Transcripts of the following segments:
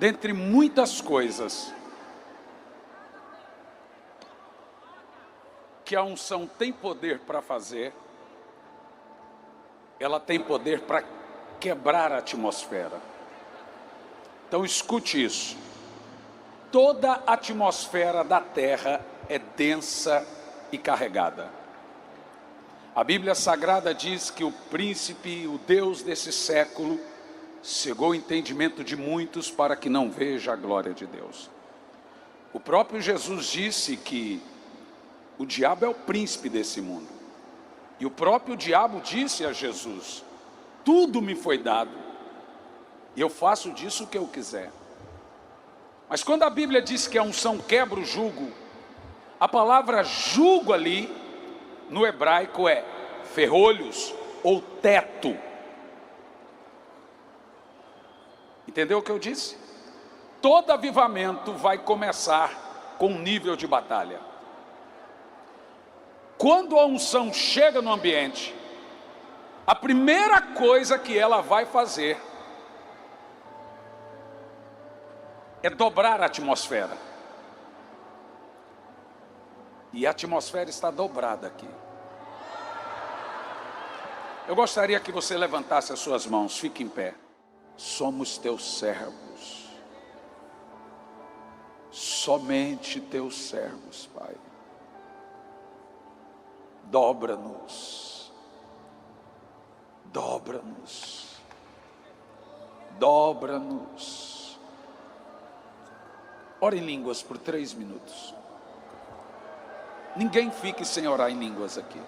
dentre muitas coisas que a unção tem poder para fazer, ela tem poder para quebrar a atmosfera. Então escute isso. Toda a atmosfera da terra é densa e carregada. A Bíblia Sagrada diz que o príncipe, o Deus desse século, cegou o entendimento de muitos para que não veja a glória de Deus. O próprio Jesus disse que o diabo é o príncipe desse mundo. E o próprio diabo disse a Jesus: tudo me foi dado, e eu faço disso o que eu quiser. Mas quando a Bíblia diz que a unção quebra o jugo, a palavra jugo ali, no hebraico, é ferrolhos ou teto. Entendeu o que eu disse? Todo avivamento vai começar com um nível de batalha. Quando a unção chega no ambiente, a primeira coisa que ela vai fazer é dobrar a atmosfera. E a atmosfera está dobrada aqui. Eu gostaria que você levantasse as suas mãos, fique em pé. Somos teus servos. Somente teus servos, Pai. Dobra-nos. Dobra-nos. Dobra-nos. Ore em línguas por 3 minutos. Ninguém fique sem orar em línguas aqui.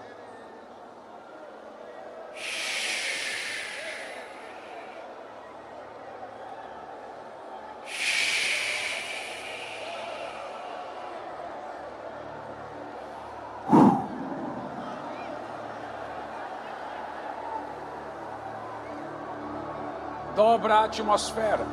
Dobra a atmosfera.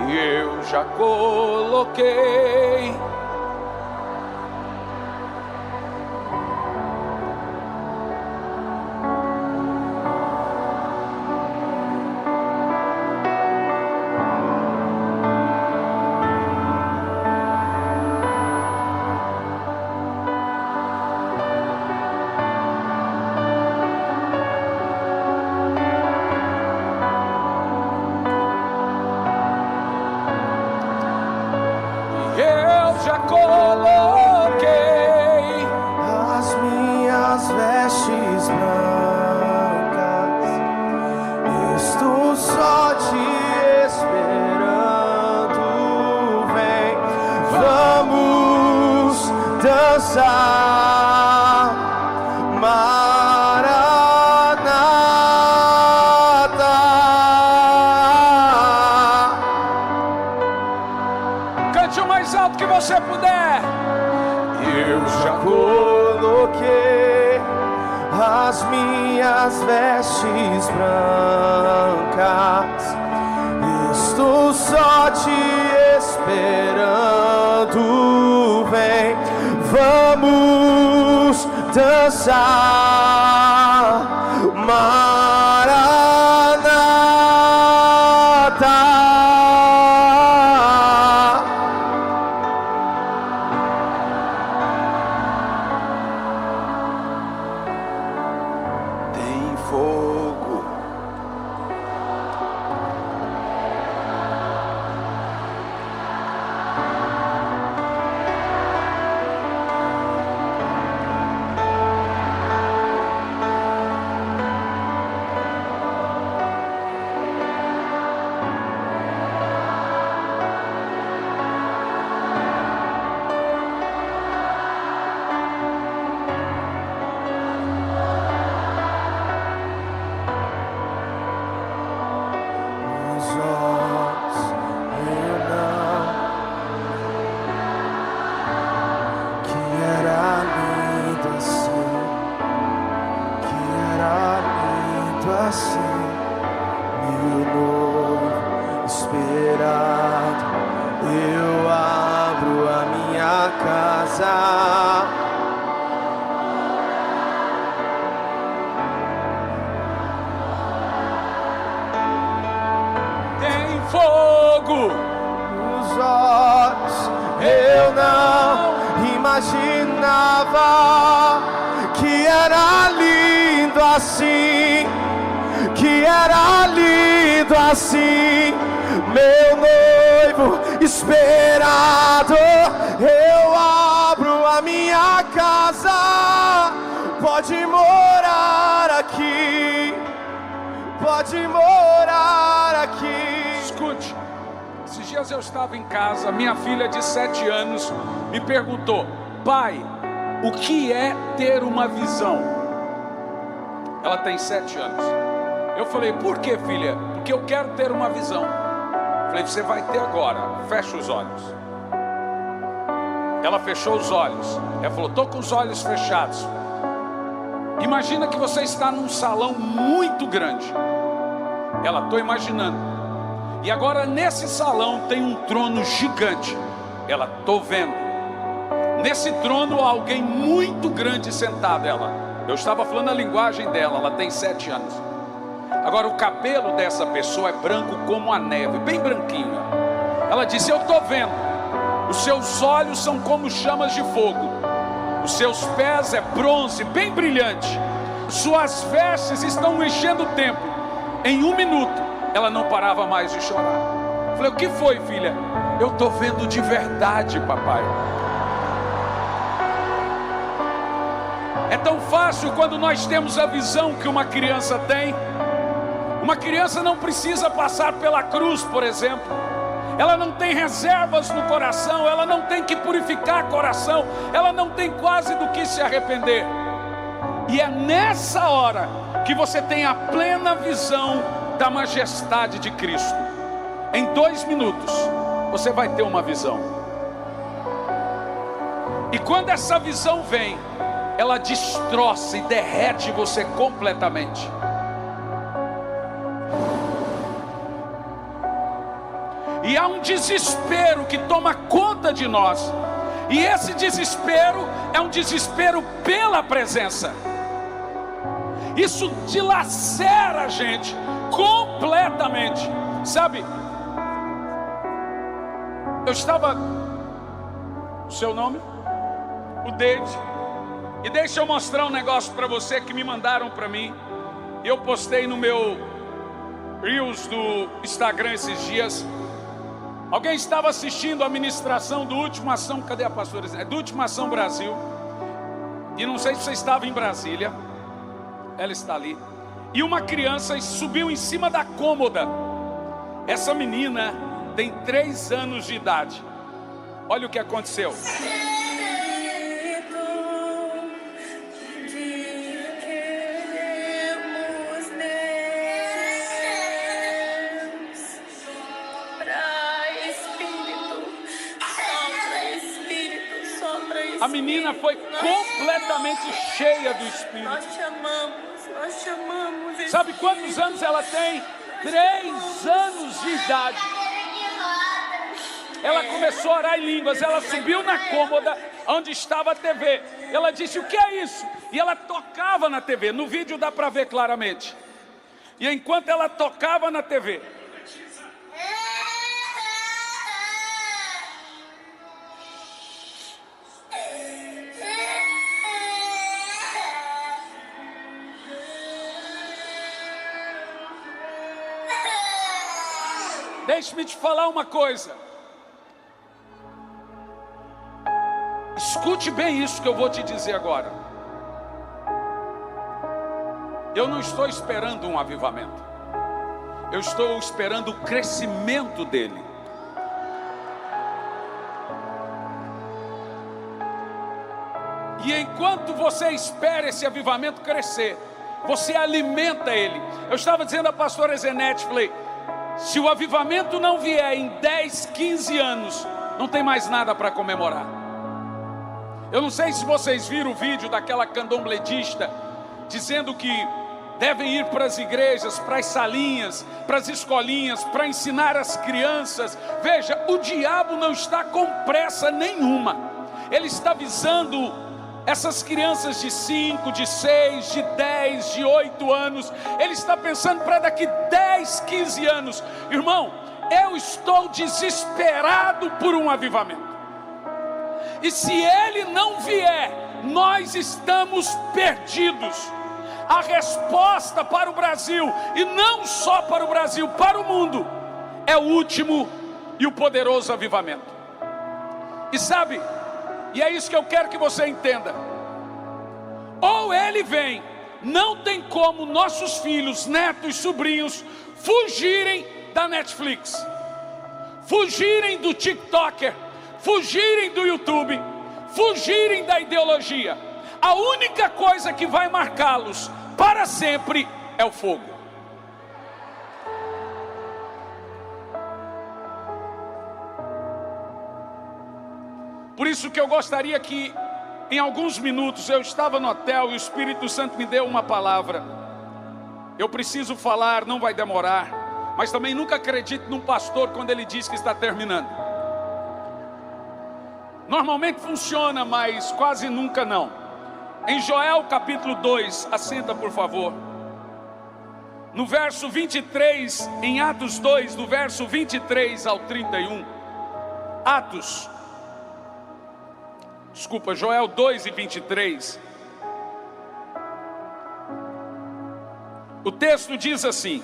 E eu já coloquei as minhas vestes brancas. Estou só te esperando. Vem, vamos dançar. Maranata. Cante o mais alto que você puder. Eu já coloquei as minhas vestes brancas. Estou só te esperando. Vem, vamos dançar. Maranata. casa. Tem fogo Os olhos eu não imaginava que era lindo assim, que era lindo assim, meu noivo esperado. Eu abro a minha casa, pode morar aqui, pode morar aqui. Escute, esses dias eu estava em casa, minha filha de 7 anos me perguntou: pai, o que é ter uma visão? Ela tem 7 anos. Eu falei: por que, filha? Porque eu quero ter uma visão. Falei: você vai ter agora, fecha os olhos. Ela fechou os olhos. Ela falou: estou com os olhos fechados. Imagina que você está num salão muito grande. Ela: estou imaginando. E agora nesse salão tem um trono gigante. Ela: estou vendo. Nesse trono há alguém muito grande sentado. Ela: eu estava falando a linguagem dela, ela tem 7 anos. Agora o cabelo dessa pessoa é branco como a neve, bem branquinho. Ela disse: eu estou vendo. Os seus olhos são como chamas de fogo. Os seus pés é bronze, bem brilhante. Suas vestes estão enchendo o templo. Em 1 minuto, ela não parava mais de chorar. Falei: o que foi, filha? Eu estou vendo de verdade, papai. É tão fácil quando nós temos a visão que uma criança tem. Uma criança não precisa passar pela cruz, por exemplo. Ela não tem reservas no coração, ela não tem que purificar coração, ela não tem quase do que se arrepender. E é nessa hora que você tem a plena visão da majestade de Cristo. Em 2 minutos, você vai ter uma visão. E quando essa visão vem, ela destroça e derrete você completamente. E há um desespero que toma conta de nós. E esse desespero é um desespero pela presença. Isso dilacera a gente completamente. Sabe? Eu estava... O seu nome? O David. E deixa eu mostrar um negócio para você que me mandaram para mim. Eu postei no meu Reels do Instagram esses dias. Alguém estava assistindo a ministração do Última Ação, cadê a pastora? Do Última Ação Brasil. E não sei se você estava em Brasília. Ela está ali. E uma criança subiu em cima da cômoda. Essa menina tem 3 anos de idade. Olha o que aconteceu. A menina foi completamente cheia do Espírito. Nós te amamos. Sabe quantos anos ela tem? 3 anos de idade. Ela começou a orar em línguas. Ela subiu na cômoda onde estava a TV. Ela disse: o que é isso? E ela tocava na TV. No vídeo dá para ver claramente. E enquanto ela tocava na TV, deixe-me te falar uma coisa. Escute bem isso que eu vou te dizer agora. Eu não estou esperando um avivamento. Eu estou esperando o crescimento dele. E enquanto você espera esse avivamento crescer, você alimenta ele. Eu estava dizendo à pastora Zenete, falei: se o avivamento não vier em 10, 15 anos, não tem mais nada para comemorar. Eu não sei se vocês viram o vídeo daquela candombledista dizendo que devem ir para as igrejas, para as salinhas, para as escolinhas, para ensinar as crianças. Veja, o diabo não está com pressa nenhuma. Ele está visando essas crianças de 5, de 6, de 10, de 8 anos. Ele está pensando para daqui 10, 15 anos. Irmão, eu estou desesperado por um avivamento. E se ele não vier, nós estamos perdidos. A resposta para o Brasil, e não só para o Brasil, para o mundo, é o último e o poderoso avivamento. E sabe, e é isso que eu quero que você entenda: ou ele vem, não tem como nossos filhos, netos, sobrinhos fugirem da Netflix, fugirem do TikToker, fugirem do YouTube, fugirem da ideologia. A única coisa que vai marcá-los para sempre é o fogo. Por isso que eu gostaria que em alguns minutos, eu estava no hotel e o Espírito Santo me deu uma palavra. Eu preciso falar, não vai demorar, mas também nunca acredite num pastor quando ele diz que está terminando. Normalmente funciona, mas quase nunca não. Em Joel capítulo 2, assenta por favor. No verso 23, em Atos 2, do verso 23 ao 31. Joel 2 e 23. O texto diz assim: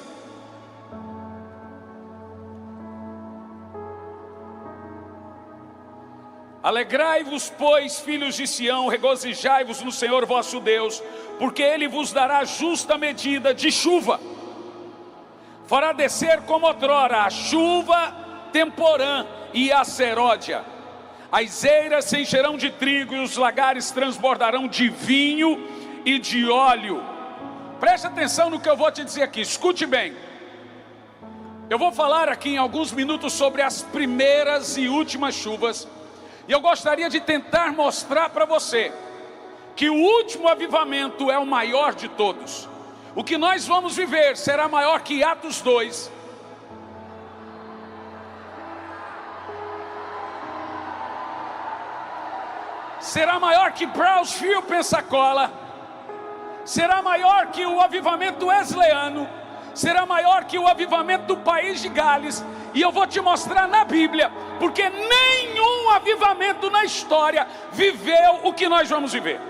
alegrai-vos, pois, filhos de Sião, regozijai-vos no Senhor vosso Deus, porque Ele vos dará justa medida de chuva, fará descer como outrora a chuva temporã e a seródia. As eiras se encherão de trigo e os lagares transbordarão de vinho e de óleo. Preste atenção no que eu vou te dizer aqui, escute bem. Eu vou falar aqui em alguns minutos sobre as primeiras e últimas chuvas. E eu gostaria de tentar mostrar para você que o último avivamento é o maior de todos. O que nós vamos viver será maior que Atos 2. Será maior que Braunfels, Pensacola. Será maior que o avivamento wesleyano. Será maior que o avivamento do país de Gales. E eu vou te mostrar na Bíblia, porque nenhum avivamento na história viveu o que nós vamos viver.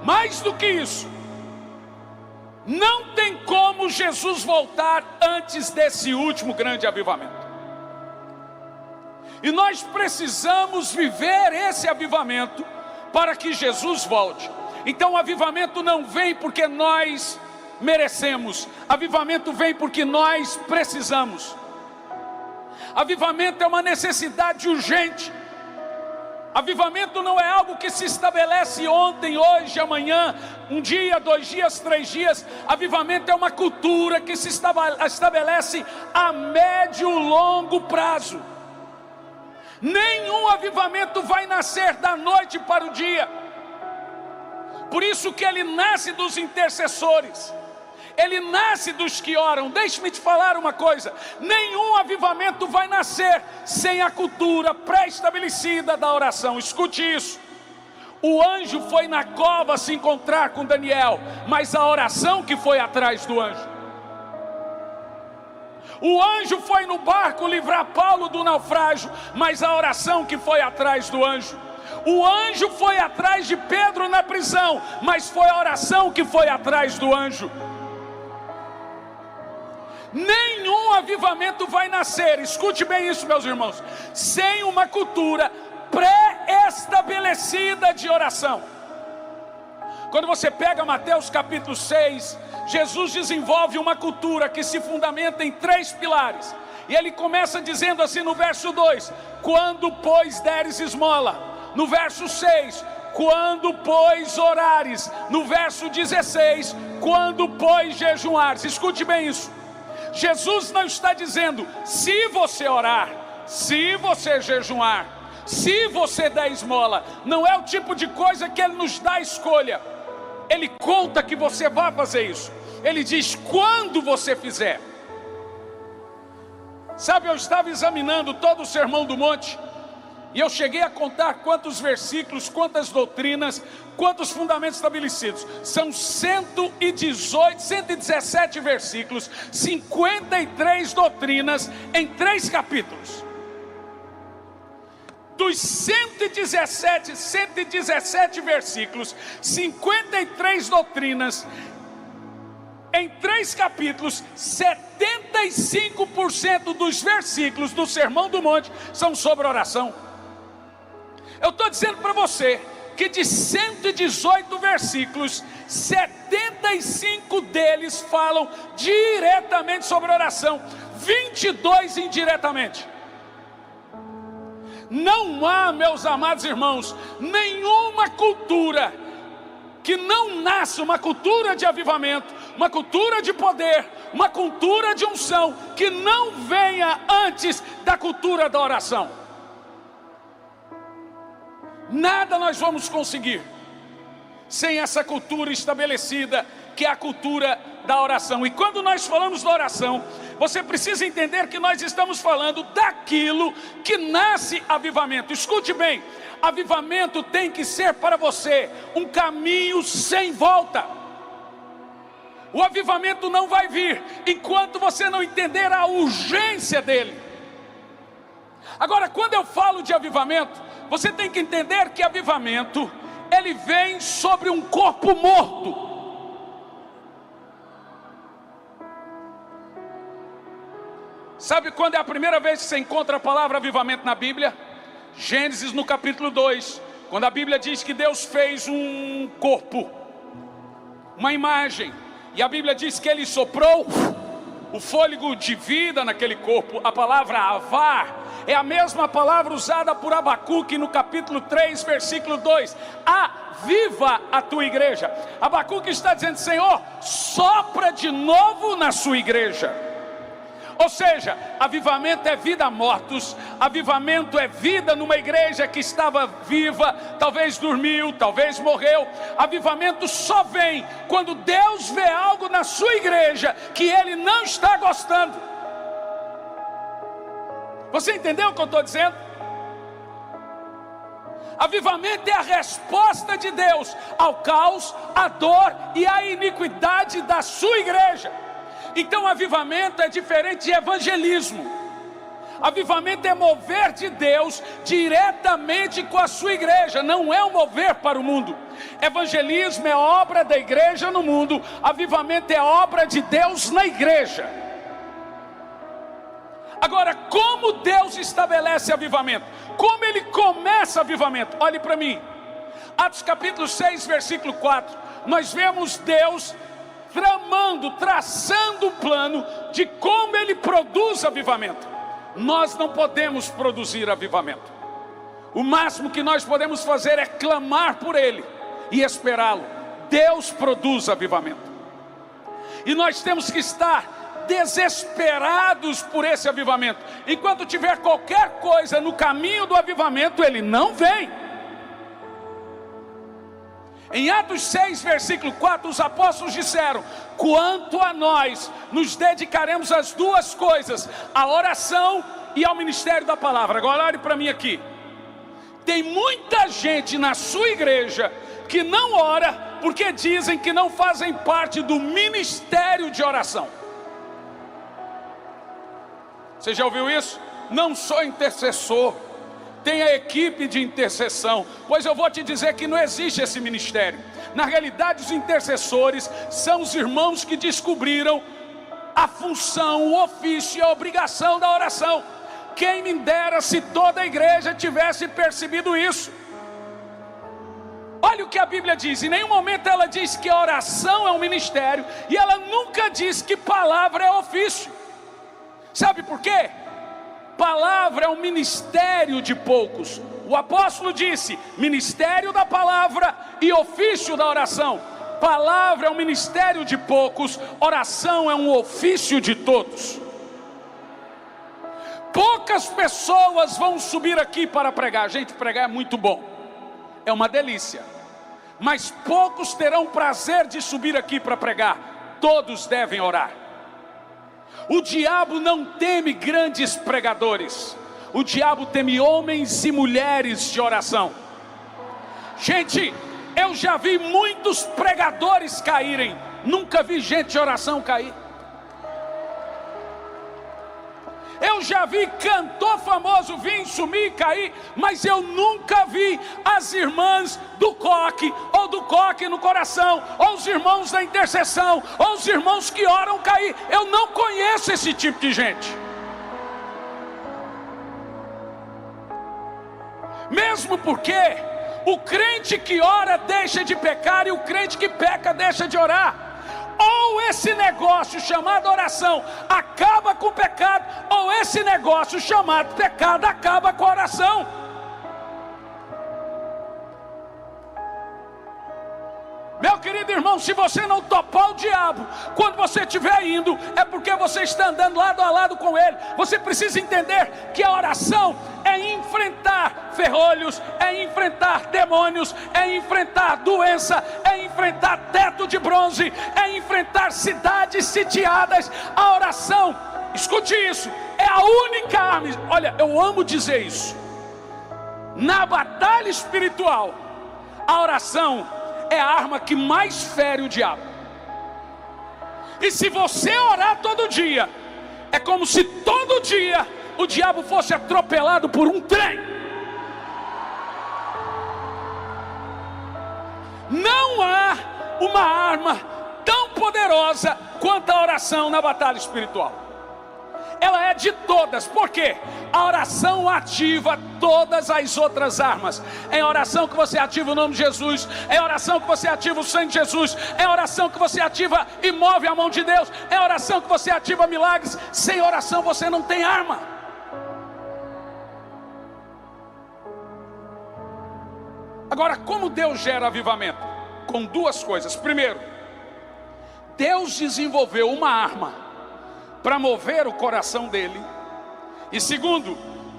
Mais do que isso, não tem como Jesus voltar antes desse último grande avivamento. E nós precisamos viver esse avivamento para que Jesus volte. Então o avivamento não vem porque nós merecemos, avivamento vem porque nós precisamos. Avivamento é uma necessidade urgente. Avivamento não é algo que se estabelece ontem, hoje, amanhã, um dia, 2 dias, 3 dias. Avivamento é uma cultura que se estabelece a médio e longo prazo. Nenhum avivamento vai nascer da noite para o dia. Por isso que ele nasce dos intercessores, ele nasce dos que oram. Deixe-me te falar uma coisa: nenhum avivamento vai nascer sem a cultura pré-estabelecida da oração. Escute isso. O anjo foi na cova se encontrar com Daniel, mas a oração que foi atrás do anjo. O anjo foi no barco livrar Paulo do naufrágio, mas a oração que foi atrás do anjo. O anjo foi atrás de Pedro na prisão, mas foi a oração que foi atrás do anjo. Nenhum avivamento vai nascer, escute bem isso, meus irmãos, sem uma cultura pré-estabelecida de oração. Quando você pega Mateus capítulo 6, Jesus desenvolve uma cultura que se fundamenta em 3 pilares. E ele começa dizendo assim no verso 2: quando pois deres esmola. No verso 6, quando pois orares. No verso 16, quando pois jejuares. Escute bem isso. Jesus não está dizendo se você orar, se você jejuar, se você der esmola. Não é o tipo de coisa que ele nos dá escolha. Ele conta que você vai fazer isso. Ele diz quando você fizer. Sabe, eu estava examinando todo o Sermão do Monte, e eu cheguei a contar quantos versículos, quantas doutrinas, quantos fundamentos estabelecidos. São 117 versículos, 53 doutrinas em 3 capítulos. Dos 117 versículos, 53 doutrinas em 3 capítulos, 75% dos versículos do Sermão do Monte são sobre oração. Eu estou dizendo para você que de 118 versículos, 75 deles falam diretamente sobre oração, 22 indiretamente. Não há, meus amados irmãos, nenhuma cultura que não nasça uma cultura de avivamento, uma cultura de poder, uma cultura de unção, que não venha antes da cultura da oração. Nada nós vamos conseguir sem essa cultura estabelecida, que é a cultura da oração. E quando nós falamos da oração, você precisa entender que nós estamos falando daquilo que nasce avivamento. Escute bem, avivamento tem que ser para você um caminho sem volta. O avivamento não vai vir enquanto você não entender a urgência dele. Agora, quando eu falo de avivamento, você tem que entender que avivamento, ele vem sobre um corpo morto. Sabe quando é a primeira vez que você encontra a palavra avivamento na Bíblia? Gênesis no capítulo 2, quando a Bíblia diz que Deus fez um corpo, uma imagem, e a Bíblia diz que ele soprou o fôlego de vida naquele corpo. A palavra avar é a mesma palavra usada por Abacuque no capítulo 3, versículo 2. Aviva a tua igreja. Abacuque está dizendo: Senhor, sopra de novo na sua igreja. Ou seja, avivamento é vida a mortos, avivamento é vida numa igreja que estava viva, talvez dormiu, talvez morreu. Avivamento só vem quando Deus vê algo na sua igreja que Ele não está gostando. Você entendeu o que eu estou dizendo? Avivamento é a resposta de Deus ao caos, à dor e à iniquidade da sua igreja. Então avivamento é diferente de evangelismo. Avivamento é mover de Deus diretamente com a sua igreja, não é um mover para o mundo. Evangelismo é obra da igreja no mundo, avivamento é obra de Deus na igreja. Agora, como Deus estabelece avivamento? Como Ele começa avivamento? Olhe para mim, Atos capítulo 6, versículo 4, nós vemos Deus traçando um plano de como Ele produz avivamento. Nós não podemos produzir avivamento. O máximo que nós podemos fazer é clamar por Ele e esperá-lo. Deus produz avivamento. E nós temos que estar desesperados por esse avivamento. Enquanto tiver qualquer coisa no caminho do avivamento, ele não vem. Em Atos 6, versículo 4, os apóstolos disseram: quanto a nós, nos dedicaremos às duas coisas, à oração e ao ministério da palavra. Agora olhe para mim aqui. Tem muita gente na sua igreja que não ora, porque dizem que não fazem parte do ministério de oração. Você já ouviu isso? Não sou intercessor, tem a equipe de intercessão. Pois eu vou te dizer que não existe esse ministério. Na realidade, os intercessores são os irmãos que descobriram a função, o ofício e a obrigação da oração. Quem me dera se toda a igreja tivesse percebido isso. Olha o que a Bíblia diz. Em nenhum momento ela diz que a oração é um ministério, e ela nunca diz que palavra é ofício. Sabe por quê? Palavra é um ministério de poucos. O apóstolo disse: ministério da palavra e ofício da oração. Palavra é um ministério de poucos, oração é um ofício de todos. Poucas pessoas vão subir aqui para pregar. Gente, pregar é muito bom, é uma delícia. Mas poucos terão prazer de subir aqui para pregar. Todos devem orar. O diabo não teme grandes pregadores. O diabo teme homens e mulheres de oração. Gente, eu já vi muitos pregadores caírem, nunca vi gente de oração cair. Eu já vi cantor famoso vir, sumir e cair, mas eu nunca vi as irmãs do coque, ou do coque no coração, ou os irmãos da intercessão, ou os irmãos que oram cair. Eu não conheço esse tipo de gente. Mesmo porque o crente que ora deixa de pecar, e o crente que peca deixa de orar. Ou esse negócio chamado oração acaba com o pecado, ou esse negócio chamado pecado acaba com a oração. Meu querido irmão, se você não topar o diabo quando você estiver indo, é porque você está andando lado a lado com ele. Você precisa entender que a oração é enfrentar ferrolhos, é enfrentar demônios, é enfrentar doença, é enfrentar teto de bronze, é enfrentar cidades sitiadas. A oração, escute isso, é a única arma. Olha, eu amo dizer isso. Na batalha espiritual, a oração é a arma que mais fere o diabo. E se você orar todo dia, é como se todo dia o diabo fosse atropelado por um trem. Não há uma arma tão poderosa quanto a oração na batalha espiritual. Ela é de todas, por quê? A oração ativa todas as outras armas. É a oração que você ativa o nome de Jesus, é a oração que você ativa o sangue de Jesus, é a oração que você ativa e move a mão de Deus, é a oração que você ativa milagres. Sem oração você não tem arma. Agora, como Deus gera avivamento? Com duas coisas. Primeiro, Deus desenvolveu uma arma para mover o coração dele. E segundo,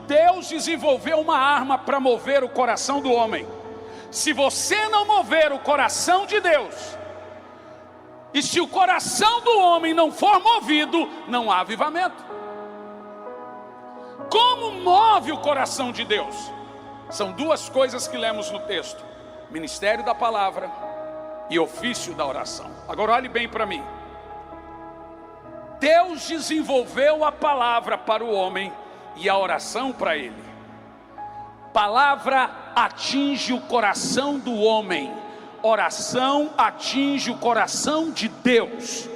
Deus desenvolveu uma arma para mover o coração do homem. Se você não mover o coração de Deus, e se o coração do homem não for movido, não há avivamento. Como move o coração de Deus? São duas coisas que lemos no texto: ministério da palavra e ofício da oração. Agora olhe bem para mim. Deus desenvolveu a palavra para o homem e a oração para ele. Palavra atinge o coração do homem, oração atinge o coração de Deus.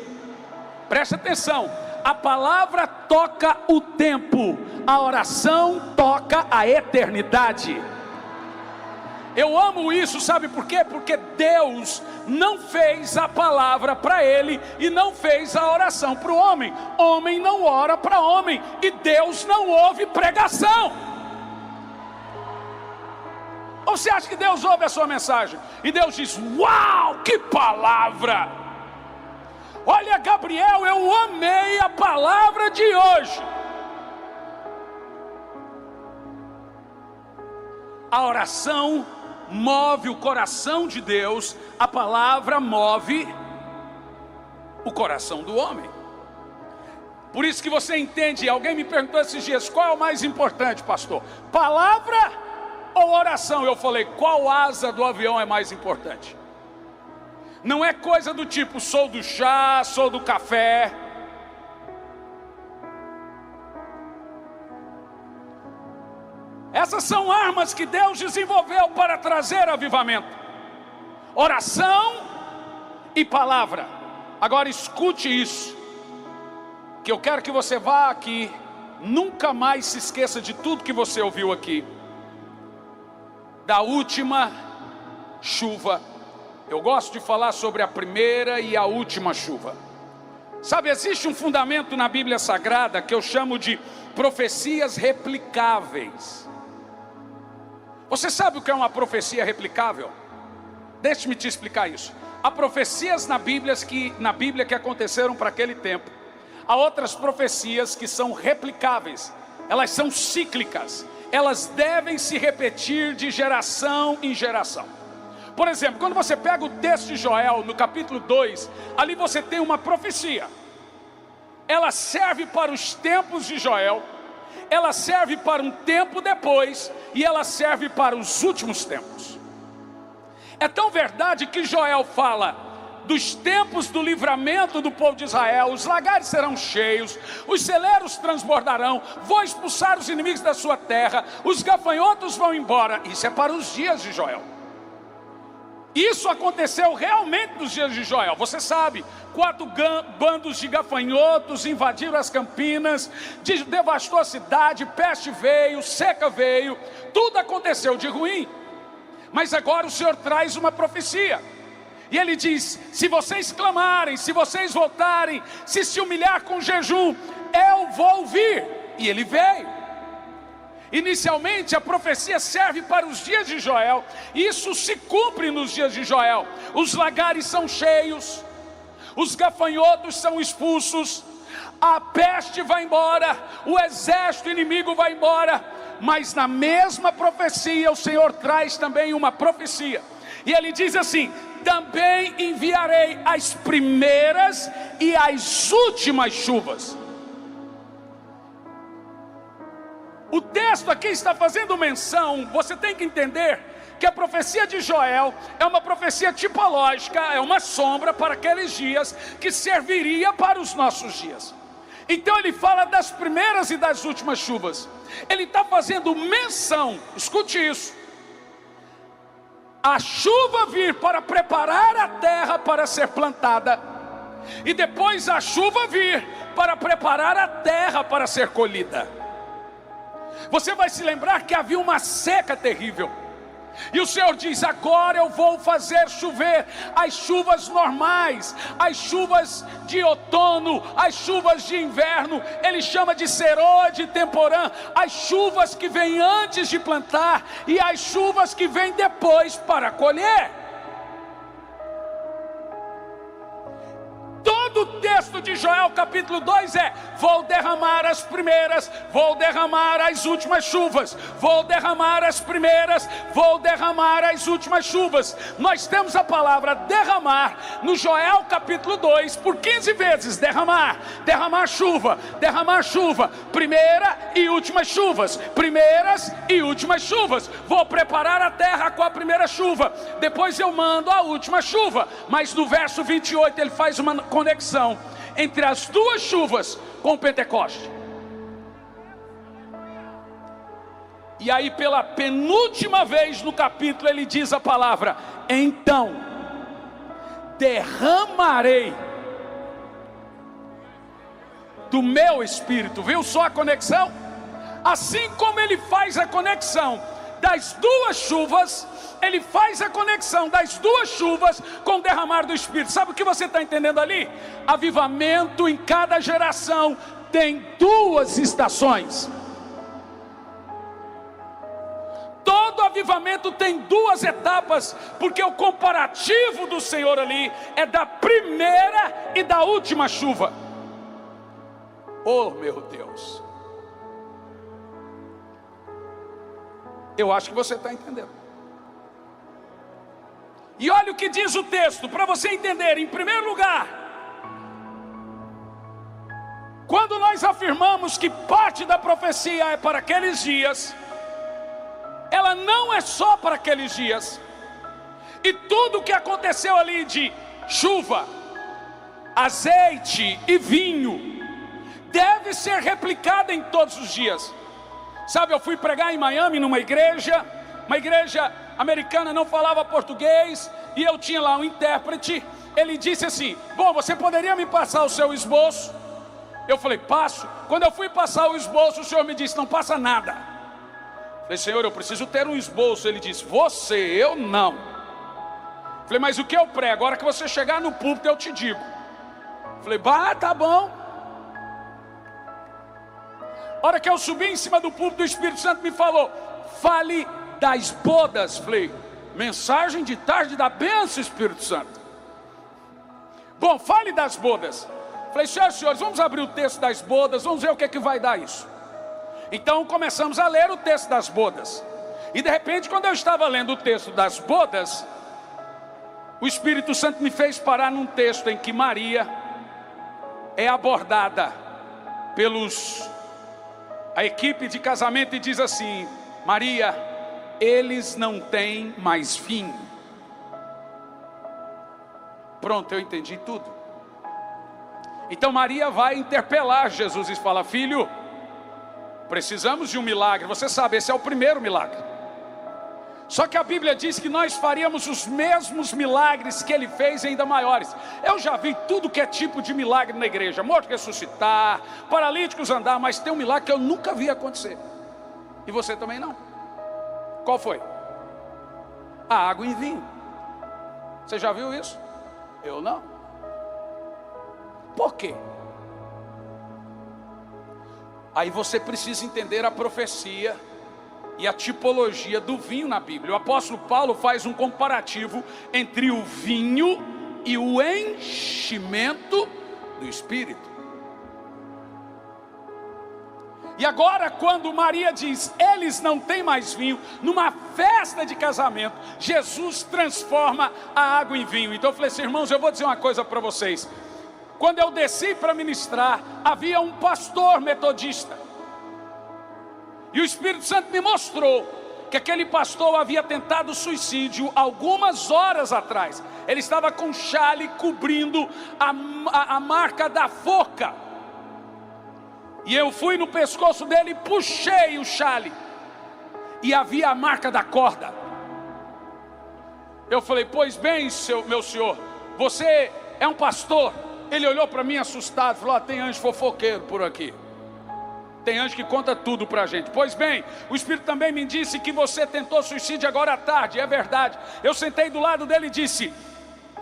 Presta atenção, a palavra toca o tempo, a oração toca a eternidade. Eu amo isso, sabe por quê? Porque Deus não fez a palavra para ele e não fez a oração para o homem. Homem não ora para homem e Deus não ouve pregação. Ou você acha que Deus ouve a sua mensagem e Deus diz: uau, que palavra! Olha, Gabriel, eu amei a palavra de hoje. A oração move o coração de Deus, a palavra move o coração do homem. Por isso que você entende. Alguém me perguntou esses dias: qual é o mais importante, pastor? Palavra ou oração? Eu falei: qual asa do avião é mais importante? Não é coisa do tipo sou do chá, sou do café. Essas são armas que Deus desenvolveu para trazer avivamento: oração e palavra. Agora escute isso, que eu quero que você vá aqui, nunca mais se esqueça de tudo que você ouviu aqui. Da última chuva, eu gosto de falar sobre a primeira e a última chuva. Sabe, existe um fundamento na Bíblia Sagrada que eu chamo de profecias replicáveis. Você sabe o que é uma profecia replicável? Deixe-me te explicar isso. Há profecias na Bíblia que aconteceram para aquele tempo. Há outras profecias que são replicáveis. Elas são cíclicas. Elas devem se repetir de geração em geração. Por exemplo, quando você pega o texto de Joel, no capítulo 2, ali você tem uma profecia. ela serve para os tempos de Joel, ela serve para um tempo depois, e ela serve para os últimos tempos. É tão verdade que Joel fala dos tempos do livramento do povo de Israel: os lagares serão cheios, os celeiros transbordarão, vou expulsar os inimigos da sua terra, os gafanhotos vão embora. Isso é para os dias de Joel. Isso aconteceu realmente nos dias de Joel. Você sabe, 4 bandos de gafanhotos invadiram as campinas, devastou a cidade, peste veio, seca veio, tudo aconteceu de ruim. Mas agora o Senhor traz uma profecia, e Ele diz: se vocês clamarem, se vocês voltarem, se humilhar com jejum, eu vou vir. E Ele veio. Inicialmente a profecia serve para os dias de Joel, e isso se cumpre nos dias de Joel. Os lagares são cheios, os gafanhotos são expulsos, a peste vai embora, o exército inimigo vai embora. Mas na mesma profecia o Senhor traz também uma profecia, e Ele diz assim: também enviarei as primeiras e as últimas chuvas. O texto aqui está fazendo menção, você tem que entender que a profecia de Joel é uma profecia tipológica, é uma sombra para aqueles dias que serviria para os nossos dias. Então ele fala das primeiras e das últimas chuvas. Ele está fazendo menção, escute isso: a chuva vir para preparar a terra para ser plantada, e depois a chuva vir para preparar a terra para ser colhida. Você vai se lembrar que havia uma seca terrível, e o Senhor diz: agora eu vou fazer chover as chuvas normais, as chuvas de outono, as chuvas de inverno. Ele chama de serô, de temporã, as chuvas que vêm antes de plantar e as chuvas que vêm depois para colher. Todo o texto de Joel capítulo 2 é: vou derramar as primeiras, vou derramar as últimas chuvas, vou derramar as primeiras, vou derramar as últimas chuvas. Nós temos a palavra derramar no Joel capítulo 2 por 15 vezes. Derramar, derramar chuva, primeira e últimas chuvas, primeiras e últimas chuvas. Vou preparar a terra com a primeira chuva, depois eu mando a última chuva. Mas no verso 28 ele faz uma conexão entre as duas chuvas com o Pentecoste. E aí pela penúltima vez no capítulo ele diz a palavra: então derramarei do meu espírito. Viu só a conexão? Assim como ele faz a conexão das duas chuvas, ele faz a conexão das duas chuvas com o derramar do Espírito. Sabe o que você está entendendo ali? Avivamento em cada geração tem duas estações. Todo avivamento tem duas etapas, porque o comparativo do Senhor ali é da primeira e da última chuva. Oh meu Deus, eu acho que você está entendendo. E olha o que diz o texto, para você entender. Em primeiro lugar, quando nós afirmamos que parte da profecia é para aqueles dias, ela não é só para aqueles dias. E tudo o que aconteceu ali de chuva, azeite e vinho deve ser replicado em todos os dias. Sabe, eu fui pregar em Miami numa igreja, uma igreja americana, não falava português, e eu tinha lá um intérprete. Ele disse assim: bom, você poderia me passar o seu esboço? Eu falei: passo. Quando eu fui passar o esboço, o Senhor me disse: não passa nada. Eu falei: Senhor, eu preciso ter um esboço. Ele disse: você, eu não. Eu falei: mas o que eu prego? A hora que você chegar no púlpito eu te digo. Eu falei: bah, tá bom. A hora que eu subi em cima do púlpito, o Espírito Santo me falou: fale das bodas. Falei: mensagem de tarde da bênção, Espírito Santo. Bom, fale das bodas. Falei: senhores, vamos abrir o texto das bodas, vamos ver o que é que vai dar isso. Então começamos a ler o texto das bodas. E de repente, quando eu estava lendo o texto das bodas, o Espírito Santo me fez parar num texto em que Maria é abordada a equipe de casamento e diz assim: Maria, eles não têm mais vinho. Pronto, eu entendi tudo. Então Maria vai interpelar Jesus e fala: filho, precisamos de um milagre. Você sabe, esse é o primeiro milagre. Só que a Bíblia diz que nós faríamos os mesmos milagres que ele fez, ainda maiores. Eu já vi tudo que é tipo de milagre na igreja: morto ressuscitar, paralíticos andar, mas tem um milagre que eu nunca vi acontecer. E você também não. Qual foi? A água em vinho. Você já viu isso? Eu não. Por quê? Aí você precisa entender a profecia e a tipologia do vinho na Bíblia. O apóstolo Paulo faz um comparativo entre o vinho e o enchimento do Espírito. E agora, quando Maria diz, eles não têm mais vinho, numa festa de casamento, Jesus transforma a água em vinho. Então eu falei assim: irmãos, eu vou dizer uma coisa para vocês. Quando eu desci para ministrar, havia um pastor metodista. E o Espírito Santo me mostrou que aquele pastor havia tentado suicídio algumas horas atrás. Ele estava com chale cobrindo a marca da forca. E eu fui no pescoço dele e puxei o chale. E havia a marca da corda. Eu falei: pois bem, meu senhor, você é um pastor? Ele olhou para mim assustado, falou: tem anjo fofoqueiro por aqui. Tem anjo que conta tudo para a gente. Pois bem, o Espírito também me disse que você tentou suicídio agora à tarde. É verdade. Eu sentei do lado dele e disse: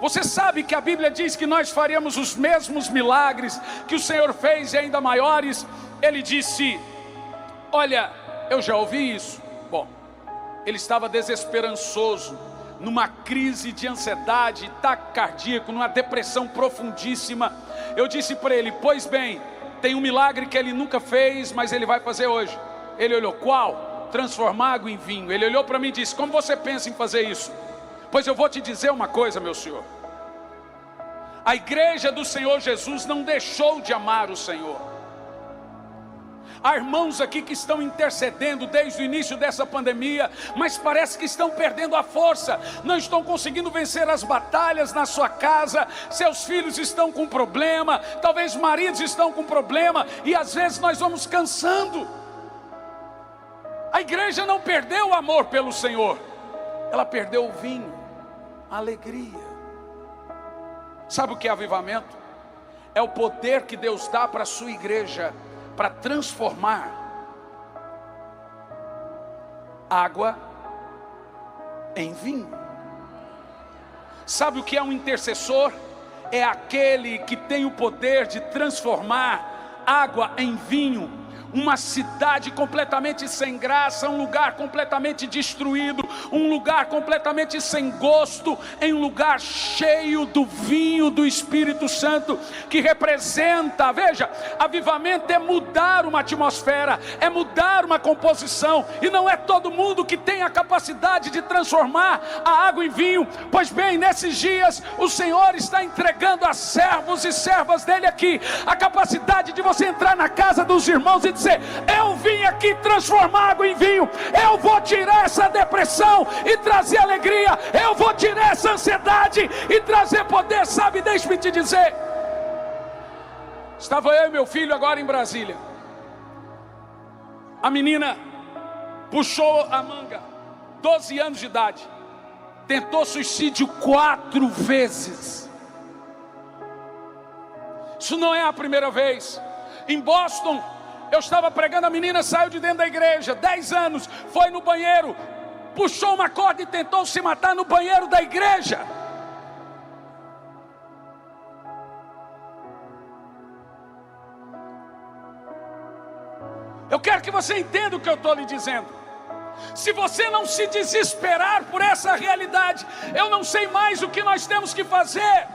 você sabe que a Bíblia diz que nós faríamos os mesmos milagres que o Senhor fez e ainda maiores? Ele disse: olha, eu já ouvi isso. Bom, ele estava desesperançoso, numa crise de ansiedade, ataque cardíaco, numa depressão profundíssima. Eu disse para ele: pois bem, tem um milagre que ele nunca fez, mas ele vai fazer hoje. Ele olhou: qual? Transformar água em vinho. Ele olhou para mim e disse: como você pensa em fazer isso? Pois eu vou te dizer uma coisa, meu senhor. A igreja do Senhor Jesus não deixou de amar o Senhor. Há irmãos aqui que estão intercedendo desde o início dessa pandemia, mas parece que estão perdendo a força, não estão conseguindo vencer as batalhas na sua casa. Seus filhos estão com problema, talvez maridos estão com problema, e às vezes nós vamos cansando. A igreja não perdeu o amor pelo Senhor, ela perdeu o vinho, a alegria. Sabe o que é avivamento? É o poder que Deus dá para a sua igreja, para transformar água em vinho. Sabe o que é um intercessor? É aquele que tem o poder de transformar água em vinho. Uma cidade completamente sem graça, um lugar completamente destruído, um lugar completamente sem gosto, em um lugar cheio do vinho do Espírito Santo, que representa, veja, avivamento é mudar uma atmosfera, é mudar uma composição, e não é todo mundo que tem a capacidade de transformar a água em vinho. Pois bem, nesses dias o Senhor está entregando a servos e servas dele aqui a capacidade de você entrar na casa dos irmãos e dizer: eu vim aqui transformar água em vinho, eu vou tirar essa depressão e trazer alegria, eu vou tirar essa ansiedade e trazer poder. Sabe, deixe-me te dizer, estava eu e meu filho agora em Brasília. A menina puxou a manga, 12 anos de idade, tentou suicídio 4 vezes. Isso não é a primeira vez. Em Boston, eu estava pregando, a menina saiu de dentro da igreja, 10 anos, foi no banheiro, puxou uma corda e tentou se matar no banheiro da igreja. Eu quero que você entenda o que eu estou lhe dizendo. Se você não se desesperar por essa realidade, eu não sei mais o que nós temos que fazer.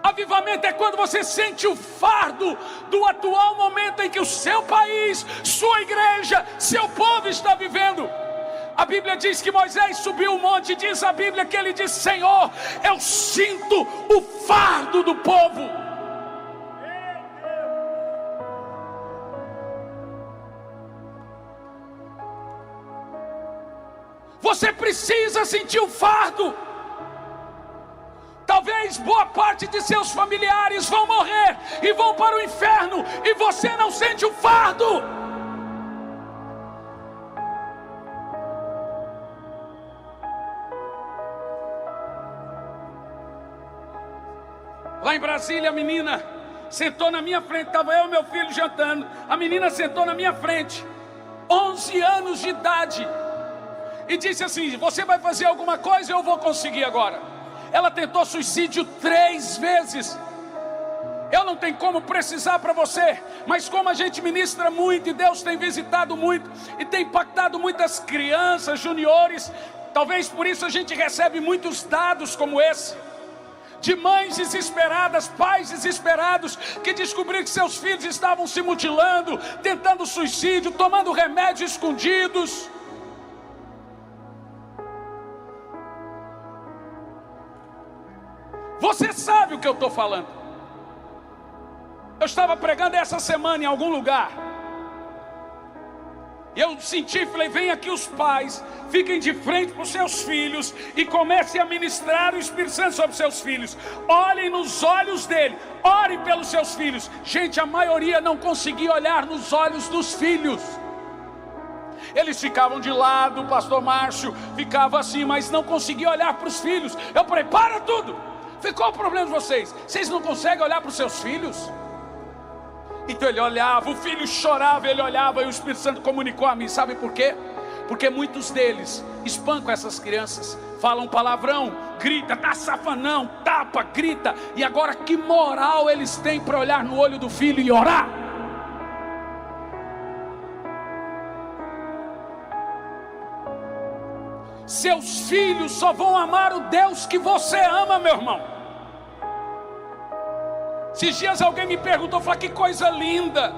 Avivamento é quando você sente o fardo do atual momento em que o seu país, sua igreja, seu povo está vivendo. A Bíblia diz que Moisés subiu o monte, diz a Bíblia que ele disse: Senhor, eu sinto o fardo do povo. Você precisa sentir o fardo. Talvez boa parte de seus familiares vão morrer e vão para o inferno, e você não sente o fardo. Lá em Brasília, a menina sentou na minha frente, estava eu e meu filho jantando. A menina sentou na minha frente, 11 anos de idade, e disse assim: você vai fazer alguma coisa, eu vou conseguir agora. Ela tentou suicídio 3 vezes. Eu não tenho como precisar para você, mas como a gente ministra muito, e Deus tem visitado muito, e tem impactado muitas crianças, juniores, talvez por isso a gente recebe muitos dados como esse, de mães desesperadas, pais desesperados, que descobriram que seus filhos estavam se mutilando, tentando suicídio, tomando remédios escondidos. Você sabe o que eu estou falando. Eu estava pregando essa semana em algum lugar, e eu senti, falei: vem aqui os pais, fiquem de frente para os seus filhos e comecem a ministrar o Espírito Santo sobre seus filhos. Olhem nos olhos dele, orem pelos seus filhos. Gente, a maioria não conseguia olhar nos olhos dos filhos. Eles ficavam de lado, o pastor Márcio ficava assim, mas não conseguia olhar para os filhos. Eu falei: para tudo. Qual o problema de vocês? Vocês não conseguem olhar para os seus filhos? Então ele olhava, o filho chorava, ele olhava, e o Espírito Santo comunicou a mim. Sabe por quê? Porque muitos deles espancam essas crianças, falam palavrão, grita, tá safanão, tapa, grita. E agora que moral eles têm para olhar no olho do filho e orar? Seus filhos só vão amar o Deus que você ama, meu irmão. Esses dias alguém me perguntou, falou: que coisa linda,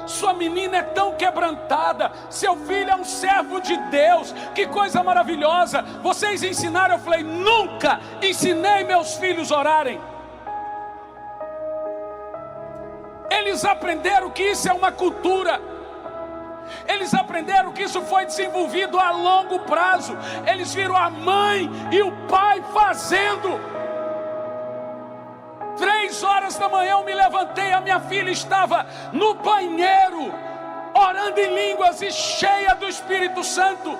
sua menina é tão quebrantada, seu filho é um servo de Deus, que coisa maravilhosa. Vocês ensinaram? Eu falei: nunca ensinei meus filhos a orarem. Eles aprenderam que isso é uma cultura. Eles aprenderam que isso foi desenvolvido a longo prazo. Eles viram a mãe e o pai fazendo. 3 horas da manhã eu me levantei, a minha filha estava no banheiro, orando em línguas e cheia do Espírito Santo.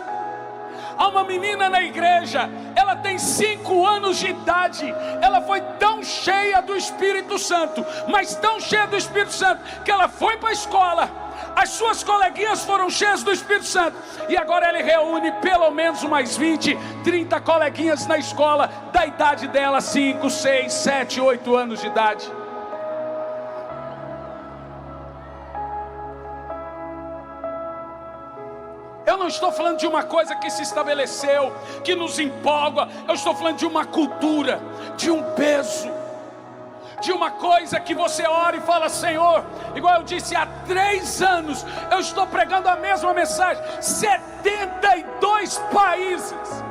Há uma menina na igreja, ela tem 5 anos de idade, ela foi tão cheia do Espírito Santo, mas tão cheia do Espírito Santo, que ela foi para a escola, as suas coleguinhas foram cheias do Espírito Santo, e agora ele reúne pelo menos umas 20, 30 coleguinhas na escola, da idade dela, 5, 6, 7, 8 anos de idade. Eu não estou falando de uma coisa que se estabeleceu, que nos empolga. Eu estou falando de uma cultura, de um peso, de uma coisa que você ora e fala: Senhor, igual eu disse, há 3 anos eu estou pregando a mesma mensagem, 72 países.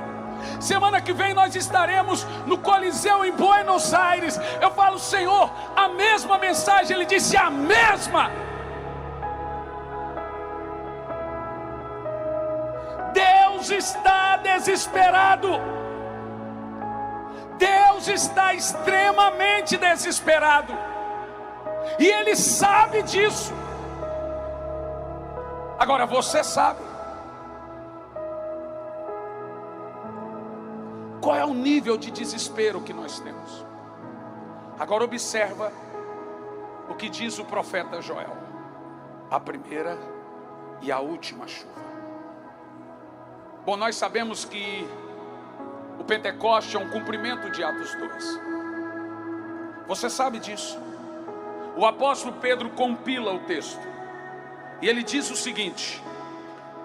Semana que vem nós estaremos no Coliseu em Buenos Aires. Eu falo: Senhor, a mesma mensagem. Ele disse: a mesma. Deus está desesperado. Deus está extremamente desesperado, e Ele sabe disso. Agora você sabe qual é o nível de desespero que nós temos. Agora observa o que diz o profeta Joel: a primeira e a última chuva. Bom, nós sabemos que o Pentecoste é um cumprimento de Atos 2. Você sabe disso. O apóstolo Pedro compila o texto, e ele diz o seguinte: